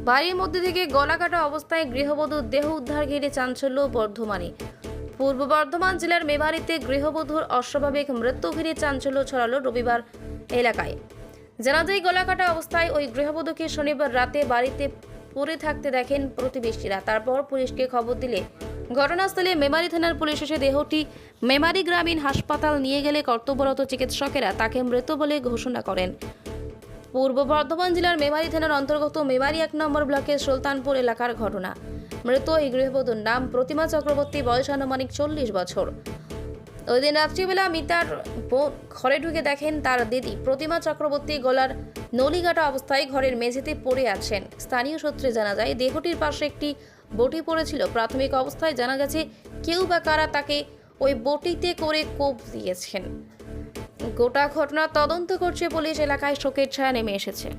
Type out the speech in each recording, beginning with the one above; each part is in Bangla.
বাড়ির মধ্যে থেকে গলা কাটা অবস্থায় গৃহবধূর দেহ উদ্ধার ঘিরে চাঞ্চল্য বর্ধমানে। পূর্ব বর্ধমান জেলার মেমারিতে গৃহবধূর অস্বাভাবিক মৃত্যু ঘিরে চাঞ্চল্য ছড়ালো রবিবার এলাকায়। জানা যায়, গলা কাটা অবস্থায় ওই গৃহবধূকে শনিবার রাতে বাড়িতে পড়ে থাকতে দেখেন প্রতিবেশীরা। তারপর পুলিশকে খবর দিলে ঘটনাস্থলে মেমারি থানার পুলিশ এসে দেহটি মেমারি গ্রামীণ হাসপাতাল নিয়ে গেলে কর্তব্যরত চিকিৎসকেরা তাকে মৃত বলে ঘোষণা করেন। পূর্ব বর্ধমান জেলার মেমারি থানার অন্তর্গত মেমারি 1 নম্বর ব্লকের সুলতানপুর এলাকার ঘটনা। মৃত এই গৃহবধূর নাম প্রতিমা চক্রবর্তী, বয়স আনুমানিক 40 বছর। ওই দিন রাত্রিবেলা মিতার বোন ঘরে ঢুকে দেখেন তার দিদি প্রতিমা চক্রবর্তী গলার নলিকাটা অবস্থায় ঘরের মেঝেতে পড়ে আছেন। স্থানীয় সূত্রে জানা যায়, দেহটির পাশে একটি বটি পড়েছিল। প্রাথমিক অবস্থায় জানা গেছে কেউ বা কারা তাকে ওই বটিতে করে কোপ দিয়েছেন। গোটা ঘটনা তদন্ত করছে পুলিশ। এলাকায় শোকের ছায়া নেমে এসেছে।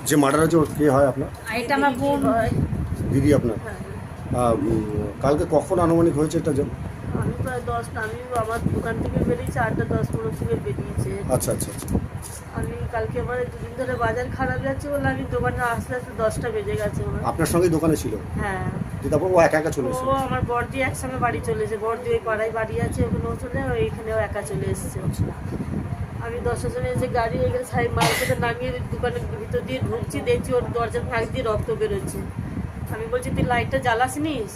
যে মার্ডার আছে ওর কে হয় আপনার? এটা আমার বোন হয়। দিদি আপনার? কালকে কখন আনুমানিক হয়েছে এটা জান? আমি প্রায় 10টা, আমি আমার দোকান থেকে বেরিয়েছি 8:10 থেকে বেরিয়েছে। আচ্ছা আচ্ছা আচ্ছা। আমি কালকে আমার দুদিন ধরে বাজার খারাপ যাচ্ছে বলে আমি দোকানে আসতে আসতে 10টা বেজে গেছে আমার। আপনার সঙ্গে দোকানে ছিল? হ্যাঁ। তারপর ও একা একা চলে এসেছে? ও আমার বড়দি একসঙ্গে বাড়ি চলেছে। বড়দি ওই পাড়ায় বাড়ি আছে, ওখানেও চলে, এইখানেও একা চলে এসেছে। আমি 10টার সময় এসে গাড়ি এখানে সাইড মার্কেটে নামিয়ে দোকানের ভিতর দিয়ে ঢুকছি, দেখছি ওর দরজার ফাঁক দিয়ে রক্ত বেরোচ্ছে। আমি বলছি তুই লাইটটা জ্বালাসনিস?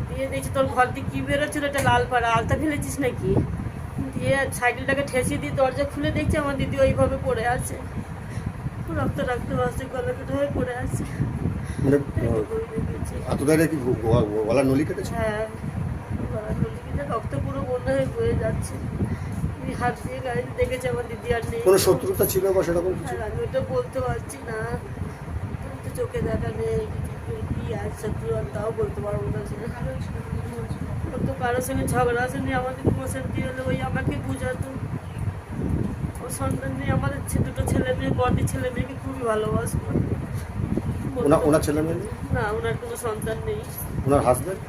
দিয়ে দেখছি তোর ঘর দিয়ে কী বেরোচ্ছিল, এটা লাল পাড়া, আলতা ফেলেছিস নাকি? দিয়ে সাইকেলটাকে ঠেসিয়ে দিয়ে দরজা খুলে দেখছি আমার দিদি ওইভাবে পড়ে আছে, রক্ত রক্ত বাসে গলা কেটে হয়ে পড়ে আছে। মানে এতটাই কি গলার নলি কেটেছে? হ্যাঁ, গলার নলি কেটে রক্ত পুরো বন্যা হয়ে বয়ে যাচ্ছে। হাত দিয়ে গাড়িতে দেখেছি আমার দিদি আর নেই। কোনো শত্রুতা ছিল বা সেরকম কিছু? আমি ওটা বলতে পারছি না, তো চোখে দেখা নেই কি আর শত্রু, তাও বলতে পারবো না। ও তো কারোর সঙ্গে ঝগড়া আসেনি, আমাদের অশান্তি হলে ওই আমাকে বুঝাতো। ও সন্তান নিয়ে আমাদের দুটো ছেলে মেয়ে, বড়দি ছেলে মেয়েকে খুবই ভালোবাসতো। ওনার ছেলে মেয়ে? না, ওনার কোনো সন্তান নেই। ওনার হাজবেন্ড?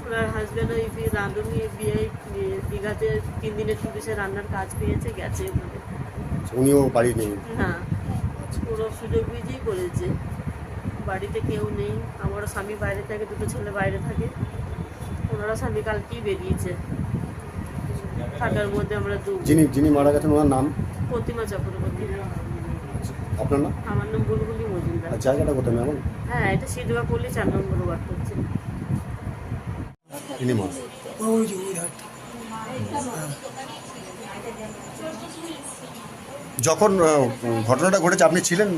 ওনার হাজব্যান্ড ওই রাঁধুনি বিয়ে দীঘাতে 3 দিনের টুরিস্টে রান্নার কাজ পেয়েছে, গেছে ওখানে। উনিও বাড়ি নেই? না, পুরো সুযোগ বুঝেই করেছে। বাড়িতে কেউ নেই, আমারও স্বামী বাইরে থাকে, দুটো ছেলে বাইরে থাকে। ওনারা স্বামী কালকেই বেরিয়েছে, থাকার মধ্যে আমরা যিনি মারা গেছেন ওনার নাম? প্রতিমা চক্রবর্তী। আপনার নাম? আমার নাম বুলবুলি মজুমদার। আর জায়গাটা কোথায় ম্যাম? হ্যাঁ, এটা সিধুয়াপল্লী 4 নম্বর ওয়ার্ড করছে। যখন ঘটনাটা ঘটেছে আপনি ছিলেন?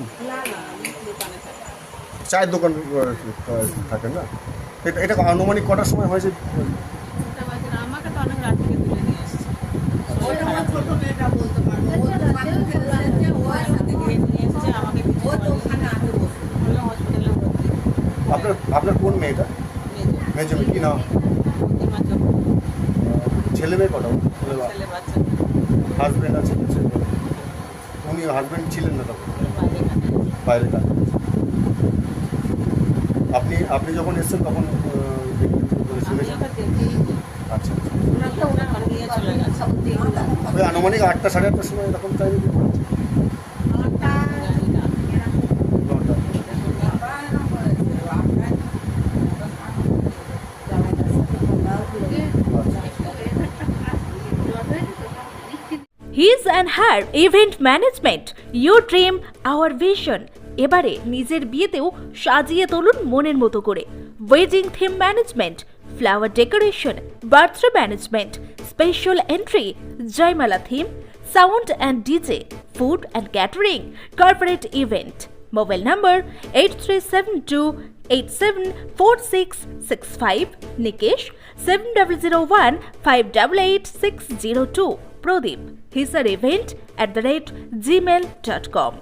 চায়ের দোকান থাকেন না? এটা আনুমানিক কটার সময় হয়েছে? আমাকে তো অনেক রাত থেকে তুলে নিয়ে এসেছে। আপনার কোন মেয়েটা? মেয়ে কি নাম? ছেলে মেয়ে কটা? হাজব্যান্ড আছে? উনি হাজব্যান্ড ছিলেন না তখন? বাইরে কাজ। আপনি যখন এসেছেন তখন আচ্ছা, ওই আনুমানিক 8টা 8:30টার সময় এরকম টাইমে? His and Her Event Management, your dream, our vision. এবারে নিজের বিয়েতেও সাজিয়ে তুলুন মনের মতো করে। Wedding theme management, flower decoration, birthday management, special entry, jaimala theme, sound and DJ, food and catering, corporate event. Mobile নম্বর 8372874665, নিকেশ 7001588602, প্রদীপ hisarevent@gmail.com।